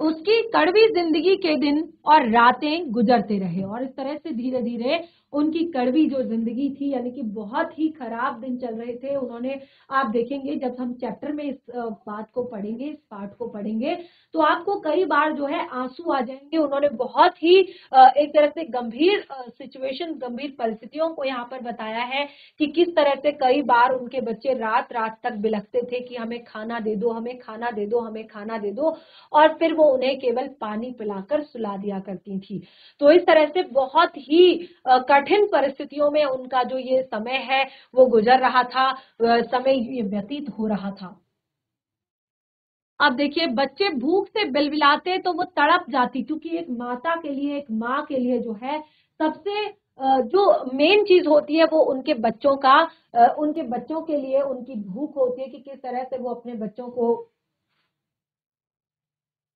Speaker 1: उसकी कड़वी जिंदगी के दिन और रातें गुजरते रहे, और इस तरह से धीरे धीरे उनकी कड़वी जो जिंदगी थी, यानी कि बहुत ही खराब दिन चल रहे थे उन्होंने। आप देखेंगे जब हम चैप्टर में इस बात को पढ़ेंगे, इस पाठ को पढ़ेंगे, तो आपको कई बार जो है आंसू आ जाएंगे। उन्होंने बहुत ही एक तरह से गंभीर सिचुएशन, गंभीर परिस्थितियों को यहाँ पर बताया है कि किस तरह से कई बार उनके बच्चे रात रात तक बिलखते थे कि हमें खाना दे दो, हमें खाना दे दो, हमें खाना दे दो, और फिर वो उन्हें केवल पानी पिलाकर सुला दिया करती थी। तो इस तरह से बहुत ही कठिन परिस्थितियों में उनका जो ये समय है वो गुजर रहा था, समय व्यतीत हो रहा था। अब देखिए, बच्चे भूख से बिलबिलाते तो वो तड़प जाती, क्योंकि एक माता के लिए, एक माँ के लिए जो है सबसे जो मेन चीज होती है वो उनके बच्चों का, उनके बच्चों के लिए उनकी भूख होती है कि किस तरह से वो अपने बच्चों को,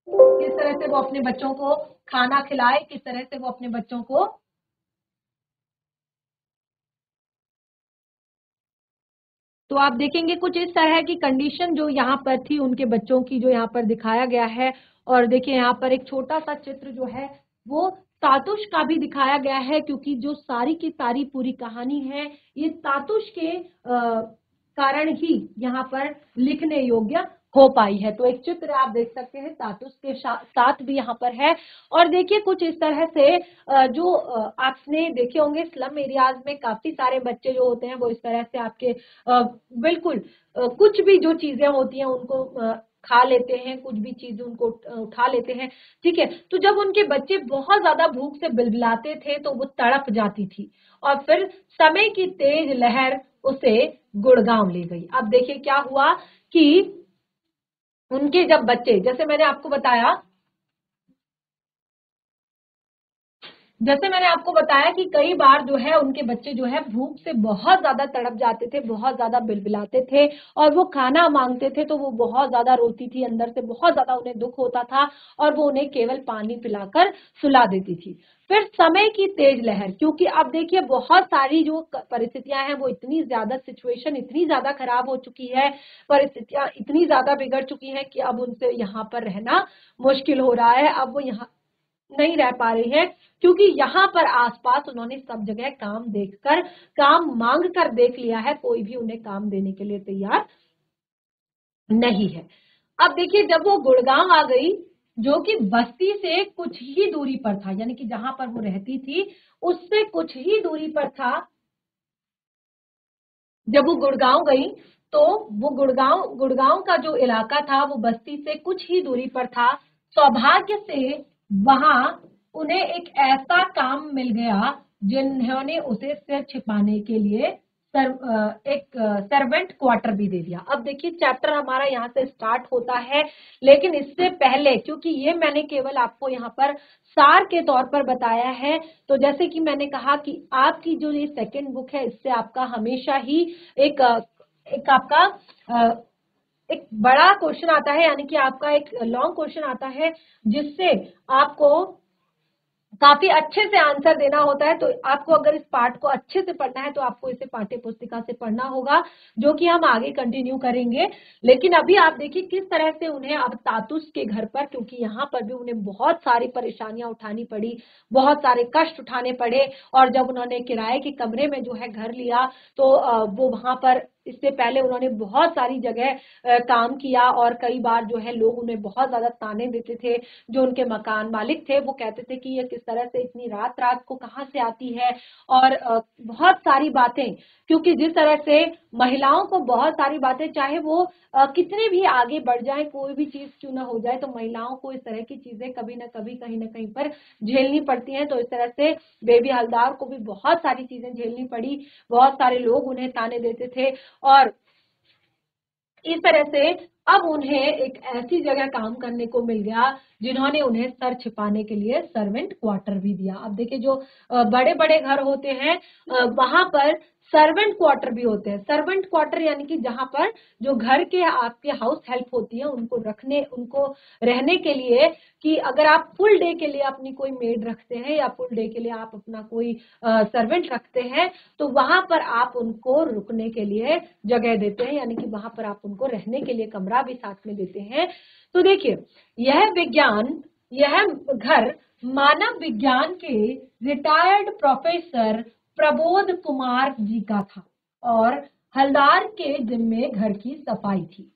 Speaker 1: किस तरह से वो अपने बच्चों को खाना खिलाए, किस तरह से वो अपने बच्चों को, तो आप देखेंगे कुछ इस तरह की कंडीशन जो यहाँ पर थी उनके बच्चों की, जो यहाँ पर दिखाया गया है। और देखिए यहाँ पर एक छोटा सा चित्र जो है वो तातुश का भी दिखाया गया है, क्योंकि जो सारी की सारी पूरी कहानी है ये तातुश के कारण ही यहाँ पर लिखने योग्य हो पाई है। तो एक चित्र आप देख सकते हैं तातुश के साथ भी यहाँ पर है। और देखिए कुछ इस तरह से जो आपने देखे होंगे स्लम एरियाज में काफी सारे बच्चे जो होते हैं वो इस तरह से आपके बिल्कुल कुछ भी जो चीजें होती हैं उनको खा लेते हैं, कुछ भी चीज उनको उठा लेते हैं, ठीक है। तो जब उनके बच्चे बहुत ज्यादा भूख से बिलबिलाते थे तो वो तड़प जाती थी, और फिर समय की तेज लहर उसे गुड़गांव ले गई। अब देखिए क्या हुआ कि उनके जब बच्चे, जैसे मैंने आपको बताया कि कई बार जो है उनके बच्चे जो है भूख से बहुत ज्यादा तड़प जाते थे, बहुत ज्यादा बिलबिलाते थे, और वो खाना मांगते थे तो वो बहुत ज्यादा रोती थी, अंदर से बहुत ज्यादा उन्हें दुख होता था, और वो उन्हें केवल पानी पिलाकर सुला देती थी। फिर समय की तेज लहर, क्योंकि अब देखिए बहुत सारी जो परिस्थितियां हैं वो इतनी ज्यादा, सिचुएशन इतनी ज्यादा खराब हो चुकी है, परिस्थितियां इतनी ज्यादा बिगड़ चुकी हैं कि अब उनसे यहाँ पर रहना मुश्किल हो रहा है। अब वो यहाँ नहीं रह पा रही है, क्योंकि यहाँ पर आसपास उन्होंने सब जगह काम देखकर, काम मांग कर देख लिया है, कोई भी उन्हें काम देने के लिए तैयार नहीं है। अब देखिए जब वो गुड़गांव आ गई, जो कि बस्ती से कुछ ही दूरी पर था, यानी कि जहां पर वो रहती थी उससे कुछ ही दूरी पर था, जब वो गुड़गांव गई तो वो गुड़गांव गुड़गांव का जो इलाका था वो बस्ती से कुछ ही दूरी पर था। सौभाग्य से वहां उन्हें एक ऐसा काम मिल गया जिन्होंने उसे सिर छिपाने के लिए एक सर्वेंट क्वार्टर भी दे दिया। अब देखिए चैप्टर हमारा यहाँ से स्टार्ट होता है, लेकिन इससे पहले, क्योंकि ये मैंने केवल आपको यहाँ पर सार के तौर पर बताया है, तो जैसे कि मैंने कहा कि आपकी जो ये सेकंड बुक है इससे आपका हमेशा ही एक एक आपका एक बड़ा क्वेश्चन आता है, यानी कि आपका एक लॉन्ग क्वेश्चन आता है जिससे आपको काफी अच्छे से आंसर देना होता है। तो आपको अगर इस पार्ट को अच्छे से पढ़ना है तो आपको इसे पाठ्य पुस्तिका से पढ़ना होगा, जो कि हम आगे कंटिन्यू करेंगे। लेकिन अभी आप देखिए किस तरह से उन्हें अब तातुस के घर पर, क्योंकि यहाँ पर भी उन्हें बहुत सारी परेशानियां उठानी पड़ी, बहुत सारे कष्ट उठाने पड़े, और जब उन्होंने किराए के कमरे में जो है घर लिया तो वो वहां पर इससे पहले उन्होंने बहुत सारी जगह काम किया और कई बार जो है लोग उन्हें बहुत ज्यादा ताने देते थे। जो उनके मकान मालिक थे वो कहते थे कि ये किस तरह से इतनी रात रात को कहाँ से आती है, और बहुत सारी बातें, क्योंकि जिस तरह से महिलाओं को बहुत सारी बातें, चाहे वो कितने भी आगे बढ़ जाए, कोई भी चीज क्यों ना हो जाए, तो महिलाओं को इस तरह की चीजें कभी ना कभी कहीं ना कहीं पर झेलनी पड़ती हैं। तो इस तरह से बेबी हलदार को भी बहुत सारी चीजें झेलनी पड़ी, बहुत सारे लोग उन्हें ताने देते थे, और इस तरह से अब उन्हें एक ऐसी जगह काम करने को मिल गया जिन्होंने उन्हें सर छिपाने के लिए सर्वेंट क्वार्टर भी दिया। अब देखिए जो बड़े बड़े घर होते हैं वहां पर सर्वेंट क्वार्टर भी होते हैं। सर्वेंट क्वार्टर यानी कि जहां पर जो घर के आपके हाउस हेल्प होती है उनको रखने, उनको रहने के लिए, कि अगर आप फुल डे के लिए अपनी कोई मेड रखते हैं या फुल डे के लिए आप अपना कोई सर्वेंट रखते हैं, तो वहां पर आप उनको रुकने के लिए जगह देते हैं, यानी कि वहां पर आप उनको रहने के लिए कमरा भी साथ में देते हैं। तो देखिए यह घर मानव विज्ञान के रिटायर्ड प्रोफेसर प्रबोध कुमार जी का था, और हलदार के जिम्मे घर की सफाई थी।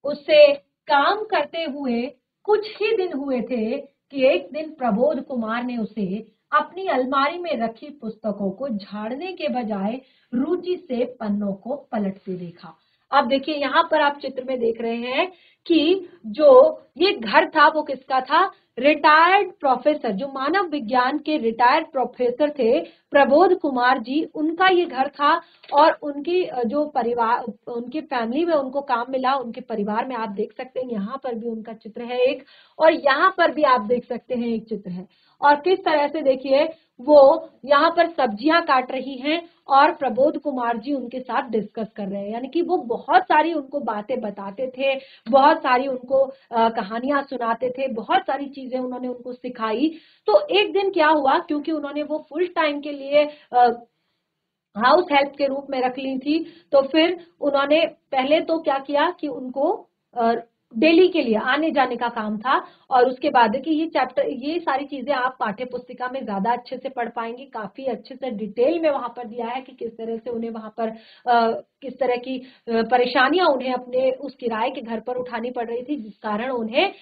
Speaker 1: उससे काम करते हुए कुछ ही दिन हुए थे कि एक दिन प्रबोध कुमार ने उसे अपनी अलमारी में रखी पुस्तकों को झाड़ने के बजाय रुचि से पन्नों को पलटते देखा। अब देखिए यहाँ पर आप चित्र में देख रहे हैं कि जो ये घर था वो किसका था? रिटायर्ड प्रोफेसर, जो मानव विज्ञान के रिटायर्ड प्रोफेसर थे प्रबोध कुमार जी, उनका ये घर था। और उनकी जो परिवार, उनकी फैमिली में उनको काम मिला, उनके परिवार में आप देख सकते हैं यहाँ पर भी उनका चित्र है एक, और यहाँ पर भी आप देख सकते हैं एक चित्र है। और किस तरह से देखिए वो यहाँ पर सब्जियां काट रही हैं और प्रबोध कुमार जी उनके साथ डिस्कस कर रहे हैं, यानी कि वो बहुत सारी उनको बातें बताते थे, बहुत सारी उनको कहानियां सुनाते थे, बहुत सारी चीजें उन्होंने उनको सिखाई। तो एक दिन क्या हुआ, क्योंकि उन्होंने वो फुल टाइम के लिए हाउस हेल्प के रूप में रख ली थी, तो फिर उन्होंने पहले तो क्या किया कि उनको डेली के लिए आने जाने का काम था। और उसके बाद कि ये चैप्टर, ये सारी चीजें आप पाठ्य पुस्तिका में ज्यादा अच्छे से पढ़ पाएंगे, काफी अच्छे से डिटेल में वहां पर दिया है कि किस तरह से उन्हें वहां पर किस तरह की परेशानियां उन्हें अपने उस किराए के घर पर उठानी पड़ रही थी, जिस कारण उन्हें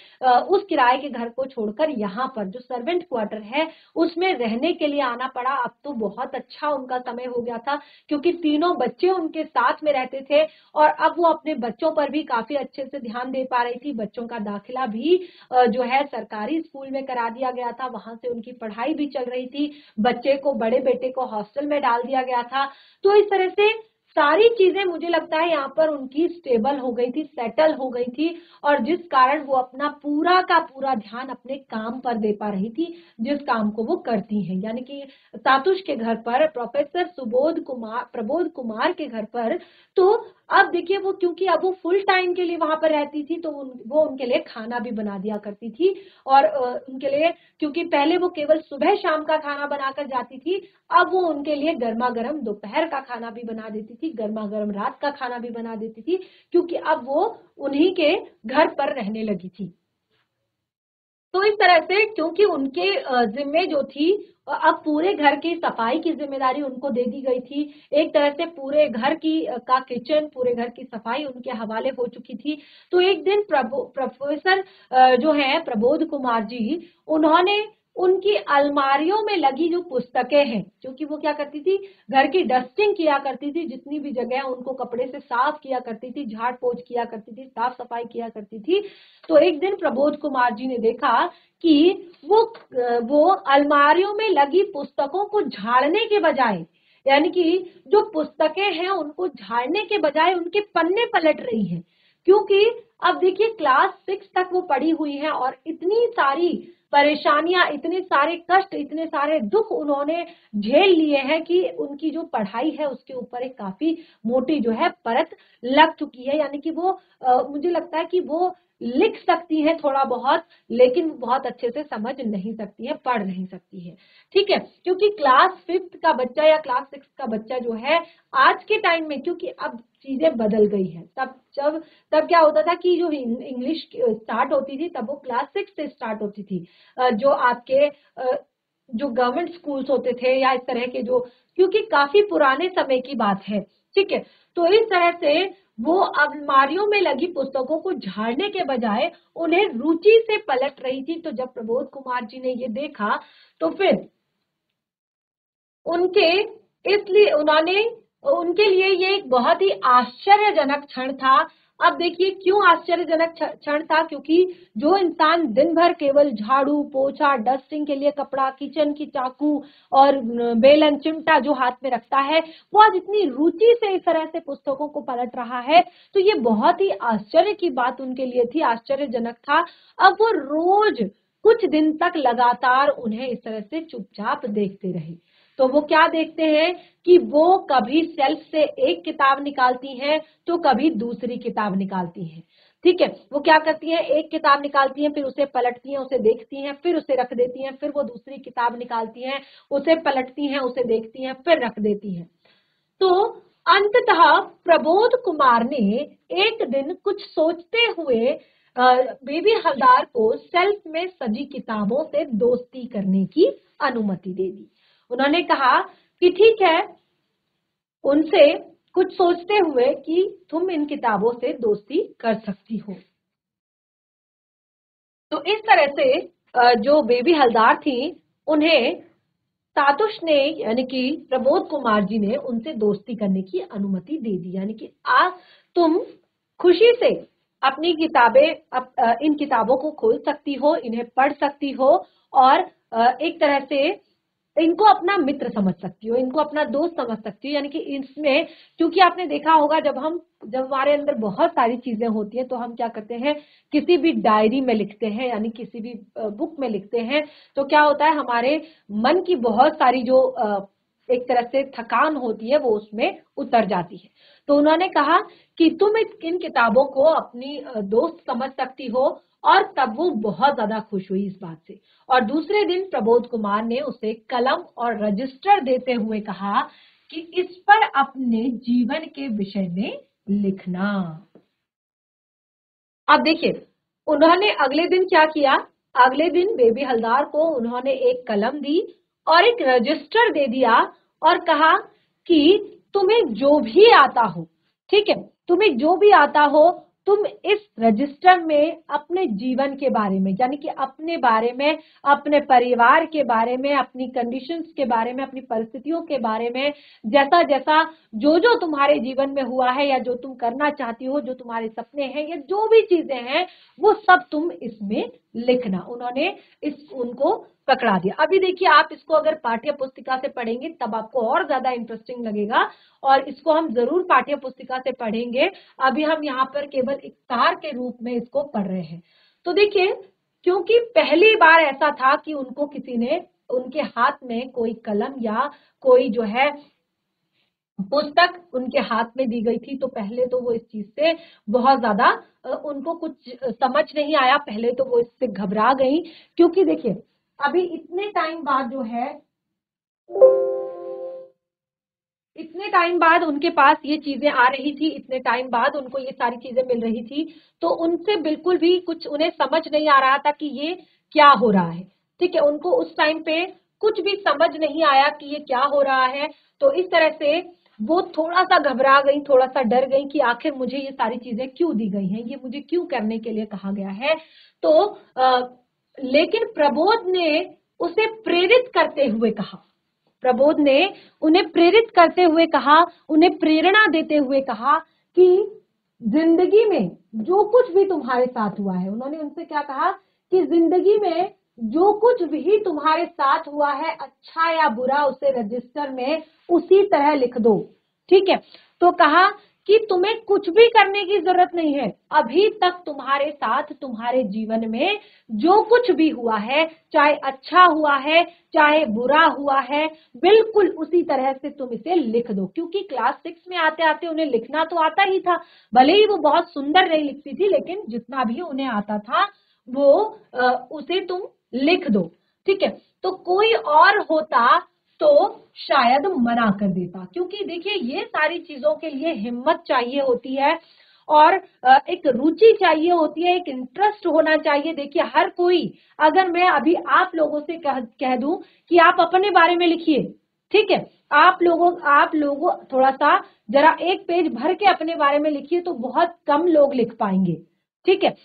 Speaker 1: उस किराए के घर को छोड़कर यहाँ पर जो सर्वेंट क्वार्टर है उसमें रहने के लिए आना पड़ा। अब तो बहुत अच्छा उनका समय हो गया था, क्योंकि तीनों बच्चे उनके साथ में रहते थे, और अब वो अपने बच्चों पर भी काफी अच्छे से ध्यान दे पा रही थी। बच्चों का दाखिला भी जो है सरकारी स्कूल में करा दिया गया था, वहां से उनकी पढ़ाई भी चल रही थी, बच्चे को, बड़े बेटे को हॉस्टल में डाल दिया गया था। तो इस तरह से सारी चीजें मुझे लगता है यहाँ पर उनकी स्टेबल हो गई थी, सेटल हो गई थी, और जिस कारण वो अपना पूरा का पूरा ध्यान अपने काम पर दे पा रही थी, जिस काम को वो करती हैं। यानी कि तातुष के घर पर, प्रोफेसर प्रबोध कुमार के घर पर, तो अब देखिए वो, क्योंकि अब वो फुल टाइम के लिए वहां पर रहती थी, तो वो उनके लिए खाना भी बना दिया करती थी। और उनके लिए, क्योंकि पहले वो केवल सुबह शाम का खाना बनाकर जाती थी, अब वो उनके लिए गर्मा गर्म दोपहर का खाना भी बना देती थी, गर्मा गर्म रात का खाना भी बना देती थी, क्योंकि अब वो उन्हीं के घर पर रहने लगी थी। तो इस तरह से, क्योंकि उनके जिम्मे जो थी, अब पूरे घर की सफाई की जिम्मेदारी उनको दे दी गई थी। एक तरह से पूरे घर की का किचन, पूरे घर की सफाई उनके हवाले हो चुकी थी। तो एक दिन प्रोफेसर जो है प्रबोध कुमार जी, उन्होंने उनकी अलमारियों में लगी जो पुस्तकें हैं, क्योंकि वो क्या करती थी, घर की डस्टिंग किया करती थी, जितनी भी जगह उनको कपड़े से साफ किया करती थी, झाड़ पोछ किया करती थी, साफ सफाई किया करती थी। तो एक दिन प्रबोध कुमार जी ने देखा कि वो अलमारियों में लगी पुस्तकों को झाड़ने के बजाय, यानी कि जो पुस्तकें हैं उनको झाड़ने के बजाय उनके पन्ने पलट रही हैं। क्योंकि अब देखिए क्लास 6 तक वो पढ़ी हुई हैं, और इतनी सारी परेशानियां, इतने सारे कष्ट, इतने सारे दुख उन्होंने झेल लिए हैं कि उनकी जो पढ़ाई है उसके ऊपर एक काफी मोटी जो है परत लग चुकी है। यानी कि वो मुझे लगता है कि वो लिख सकती है थोड़ा बहुत, लेकिन बहुत अच्छे से समझ नहीं सकती है, पढ़ नहीं सकती है। ठीक है, क्योंकि क्लास 5 का बच्चा या क्लास 6 का बच्चा जो है आज के टाइम में, क्योंकि अब चीजें बदल गई हैं, तब क्या होता था कि जो इंग्लिश स्टार्ट होती थी तब वो क्लास 6 से स्टार्ट होती थी। जो आपके जो गवर्नमेंट स्कूल्स होते थे या इस तरह के जो, क्योंकि काफी पुराने समय की बात है। ठीक है, तो इस तरह से वो अलमारियों में लगी पुस्तकों को झाड़ने के बजाय उन्हें रुचि से पलट रही थी। तो जब प्रबोध कुमार जी ने ये देखा तो फिर उनके लिए ये एक बहुत ही आश्चर्यजनक क्षण था। अब देखिए क्यों आश्चर्यजनक क्षण था, क्योंकि जो इंसान दिन भर केवल झाड़ू पोछा डस्टिंग के लिए कपड़ा, किचन की चाकू और बेलन चिमटा जो हाथ में रखता है, वो आज इतनी रुचि से इस तरह से पुस्तकों को पलट रहा है, तो ये बहुत ही आश्चर्य की बात उनके लिए थी, आश्चर्यजनक था। अब वो रोज कुछ दिन तक लगातार उन्हें इस तरह से चुपचाप देखते रहे। तो वो क्या देखते हैं कि वो कभी शेल्फ से एक किताब निकालती हैं तो कभी दूसरी किताब निकालती हैं। ठीक है, वो क्या करती हैं, एक किताब निकालती हैं, फिर उसे पलटती हैं, उसे देखती हैं, फिर उसे रख देती हैं, फिर वो दूसरी किताब निकालती हैं, उसे पलटती हैं, उसे देखती हैं, फिर रख देती हैं। तो अंततः प्रबोध कुमार ने एक दिन कुछ सोचते हुए बेबी हलदार को शेल्फ में सजी किताबों से दोस्ती करने की अनुमति दे दी। उन्होंने कहा कि ठीक है, उनसे कुछ सोचते हुए कि तुम इन किताबों से दोस्ती कर सकती हो। तो इस तरह से जो बेबी हलदार थी उन्हें तातुश ने यानी कि प्रबोध कुमार जी ने उनसे दोस्ती करने की अनुमति दे दी, यानी कि तुम खुशी से अपनी किताबें इन किताबों को खोल सकती हो, इन्हें पढ़ सकती हो और एक तरह से इनको अपना मित्र समझ सकती हो, इनको अपना दोस्त समझ सकती हो। यानी कि इसमें क्योंकि आपने देखा होगा जब हमारे अंदर बहुत सारी चीजें होती हैं तो हम क्या करते हैं, किसी भी डायरी में लिखते हैं यानी किसी भी बुक में लिखते हैं, तो क्या होता है हमारे मन की बहुत सारी जो एक तरह से थकान होती है वो उसमें उतर जाती है। तो उन्होंने कहा कि तुम इन किताबों को अपनी दोस्त समझ सकती हो, और तब वो बहुत ज्यादा खुश हुई इस बात से। और दूसरे दिन प्रबोध कुमार ने उसे कलम और रजिस्टर देते हुए कहा कि इस पर अपने जीवन के विषय में लिखना। अब देखिए उन्होंने अगले दिन क्या किया, अगले दिन बेबी हलदार को उन्होंने एक कलम दी और एक रजिस्टर दे दिया और कहा कि तुम्हें जो भी आता हो, ठीक है, तुम्हें जो भी आता हो, तुम इस रजिस्टर में अपने जीवन के बारे में यानी कि अपने बारे में, अपने परिवार के बारे में, अपनी कंडीशंस के बारे में, अपनी परिस्थितियों के बारे में, जैसा जैसा जो जो तुम्हारे जीवन में हुआ है या जो तुम करना चाहती हो, जो तुम्हारे सपने हैं या जो भी चीजें हैं वो सब तुम इसमें लिखना। उन्होंने उनको पकड़ा दिया। अभी देखिए आप इसको अगर पाठ्य पुस्तिका से पढ़ेंगे तब आपको और ज्यादा इंटरेस्टिंग लगेगा और इसको हम जरूर पाठ्य पुस्तिका से पढ़ेंगे। अभी हम यहाँ पर केवल एक सार के रूप में इसको पढ़ रहे हैं। तो देखिए क्योंकि पहली बार ऐसा था कि उनको किसी ने उनके हाथ में कोई कलम या कोई जो है पुस्तक उनके हाथ में दी गई थी, तो पहले तो वो इस चीज से बहुत ज्यादा उनको कुछ समझ नहीं आया, पहले तो वो इससे घबरा गई। क्योंकि देखिए अभी इतने टाइम बाद जो है, इतने टाइम बाद उनके पास ये चीजें आ रही थी, इतने टाइम बाद उनको ये सारी चीजें मिल रही थी, तो उनसे बिल्कुल भी कुछ उन्हें समझ नहीं आ रहा था कि ये क्या हो रहा है। ठीक है, उनको उस टाइम पे कुछ भी समझ नहीं आया कि ये क्या हो रहा है। तो इस तरह से वो थोड़ा सा घबरा गई, थोड़ा सा डर गई कि आखिर मुझे ये सारी चीजें क्यों दी गई हैं, ये मुझे क्यों करने के लिए कहा गया है। तो लेकिन प्रबोध ने उसे प्रेरित करते हुए कहा, प्रबोध ने उन्हें प्रेरित करते हुए कहा, उन्हें प्रेरणा देते हुए कहा कि जिंदगी में जो कुछ भी तुम्हारे साथ हुआ है, उन्होंने उनसे क्या कहा कि जिंदगी में जो कुछ भी तुम्हारे साथ हुआ है, अच्छा या बुरा, उसे रजिस्टर में उसी तरह लिख दो। ठीक है, तो कहा कि तुम्हें कुछ भी करने की जरूरत नहीं है, अभी तक तुम्हारे साथ तुम्हारे जीवन में जो कुछ भी हुआ है, चाहे अच्छा हुआ है चाहे बुरा हुआ है, बिल्कुल उसी तरह से तुम इसे लिख दो। क्योंकि क्लास 6 में आते आते उन्हें लिखना तो आता ही था, भले ही वो बहुत सुंदर नहीं लिखती थी, लेकिन जितना भी उन्हें आता था वो उसे तुम लिख दो। ठीक है, तो कोई और होता तो शायद मना कर देता, क्योंकि देखिए ये सारी चीजों के लिए हिम्मत चाहिए होती है और एक रुचि चाहिए होती है, एक इंटरेस्ट होना चाहिए। देखिए हर कोई, अगर मैं अभी आप लोगों से कह दूं कि आप अपने बारे में लिखिए, ठीक है, आप लोगों थोड़ा सा जरा एक पेज भर के अपने बारे में लिखिए तो बहुत कम लोग लिख पाएंगे, ठीक है।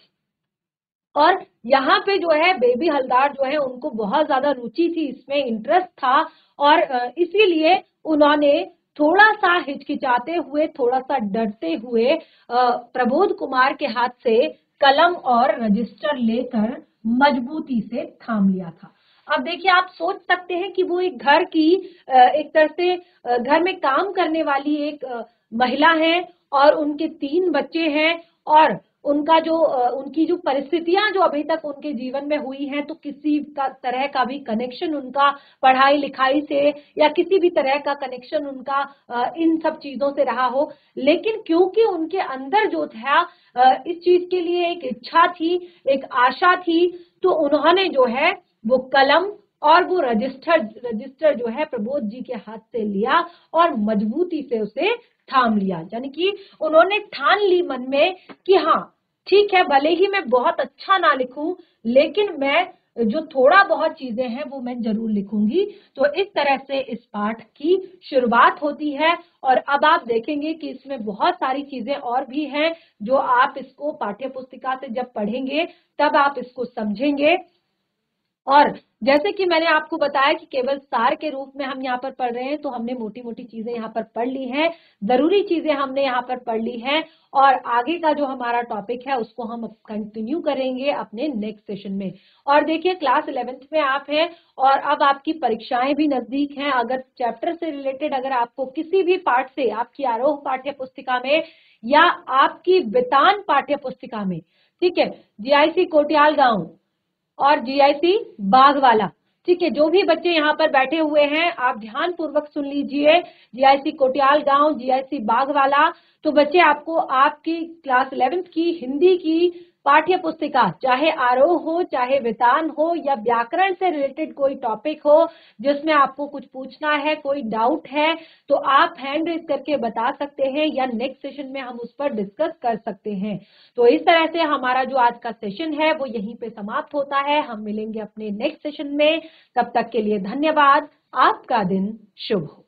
Speaker 1: और यहाँ पे जो है बेबी हलदार जो है उनको बहुत ज्यादा रुचि थी इसमें, इंटरेस्ट था, और इसीलिए उन्होंने थोड़ा सा हिचकिचाते हुए, थोड़ा सा डरते हुए प्रबोध कुमार के हाथ से कलम और रजिस्टर लेकर मजबूती से थाम लिया था। अब देखिए, आप सोच सकते हैं कि वो एक घर की एक तरह से घर में काम करने वाली एक महिला है, और उनके 3 बच्चे हैं, और उनका जो उनकी जो परिस्थितियां जो अभी तक उनके जीवन में हुई हैं, तो किसी का तरह का भी कनेक्शन उनका पढ़ाई लिखाई से या किसी भी तरह का कनेक्शन उनका इन सब चीजों से रहा हो, लेकिन क्योंकि उनके अंदर जो था इस चीज के लिए एक इच्छा थी, एक आशा थी, तो उन्होंने जो है वो कलम और वो रजिस्टर जो है प्रबोध जी के हाथ से लिया और मजबूती से उसे थाम लिया। यानी कि उन्होंने ठान ली मन में कि हाँ ठीक है, भले ही मैं बहुत अच्छा ना लिखूं, लेकिन मैं जो थोड़ा बहुत चीजें हैं वो मैं जरूर लिखूंगी। तो इस तरह से इस पाठ की शुरुआत होती है, और अब आप देखेंगे कि इसमें बहुत सारी चीजें और भी हैं जो आप इसको पाठ्य पुस्तिका से जब पढ़ेंगे तब आप इसको समझेंगे। और जैसे कि मैंने आपको बताया कि केवल सार के रूप में हम यहाँ पर पढ़ रहे हैं, तो हमने मोटी मोटी चीजें यहाँ पर पढ़ ली हैं, जरूरी चीजें हमने यहाँ पर पढ़ ली हैं, और आगे का जो हमारा टॉपिक है उसको हम कंटिन्यू करेंगे अपने नेक्स्ट सेशन में। और देखिए, क्लास 11th में आप हैं और अब आपकी परीक्षाएं भी नजदीक हैं। अगर चैप्टर से रिलेटेड अगर आपको किसी भी पार्ट से, आपकी आरोह पाठ्य पुस्तिका में या आपकी वितान पाठ्य पुस्तिका में, ठीक है, जीआईसी कोटियाल गांव और जीआईसी बाघवाला, ठीक है, जो भी बच्चे यहाँ पर बैठे हुए हैं आप ध्यान पूर्वक सुन लीजिए। जीआईसी कोटियाल गांव, जीआईसी बाघवाला, तो बच्चे आपको आपकी क्लास 11th की हिंदी की पाठ्य पुस्तिका, चाहे आरोह हो, चाहे वितान हो, या व्याकरण से रिलेटेड कोई टॉपिक हो जिसमें आपको कुछ पूछना है, कोई डाउट है, तो आप हैंड रेज करके बता सकते हैं, या नेक्स्ट सेशन में हम उस पर डिस्कस कर सकते हैं। तो इस तरह से हमारा जो आज का सेशन है वो यहीं पे समाप्त होता है। हम मिलेंगे अपने नेक्स्ट सेशन में, तब तक के लिए धन्यवाद। आपका दिन शुभ हो।